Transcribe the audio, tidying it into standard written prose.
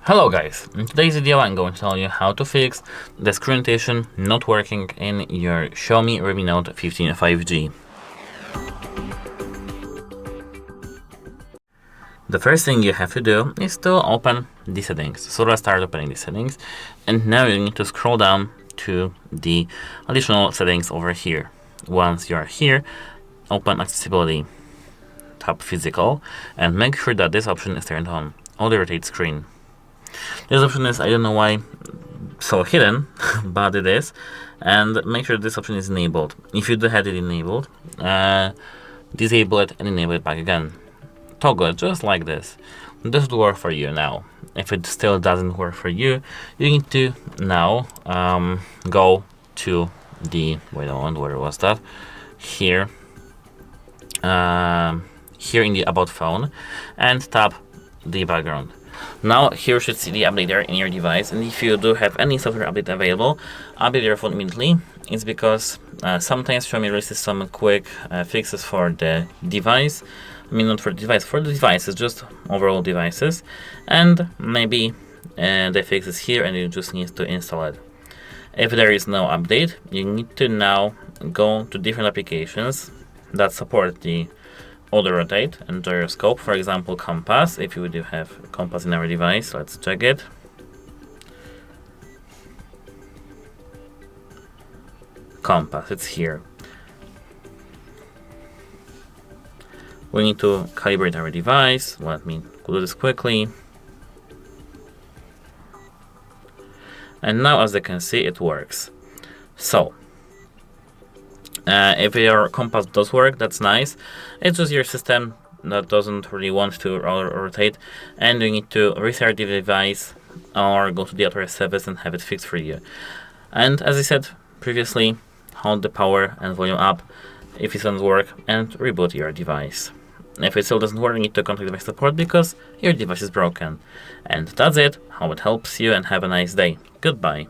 Hello guys, in today's video I'm going to tell you how to fix the screen rotation not working in your Xiaomi Redmi Note 15 5G. The first thing you have to do is to open the settings. So let's start opening the settings, and now you need to scroll down to the additional settings over here. Once you are here, open accessibility, tap physical, and make sure that this option is turned on, auto rotate screen. This option is, I don't know why, so hidden, but it is. And make sure this option is enabled. If you do have it enabled, disable it and enable it back again. Toggle it just like this. This will work for you now. If it still doesn't work for you, you need to now go to the, wait a moment, where was that? Here. Here in the About phone, and tap the background. Now here you should see the updater in your device, and if you do have any software update available, update your phone immediately. It's because sometimes Xiaomi releases some quick fixes for the device. I mean, not for the device, for the devices, just overall devices. And maybe the fix is here and you just need to install it. If there is no update, you need to now go to different applications that support the auto rotate and gyroscope. For example, compass. If you do have compass in our device, let's check it. Compass, it's here. We need to calibrate our device. Let me do this quickly. And now, as you can see, it works. So if your compass does work, that's nice. It's just your system that doesn't really want to rotate, and you need to restart the device or go to the authorized service and have it fixed for you. And as I said previously, hold the power and volume up if it doesn't work and reboot your device. If it still doesn't work, you need to contact device support because your device is broken. And that's it. Hope it helps you and have a nice day. Goodbye.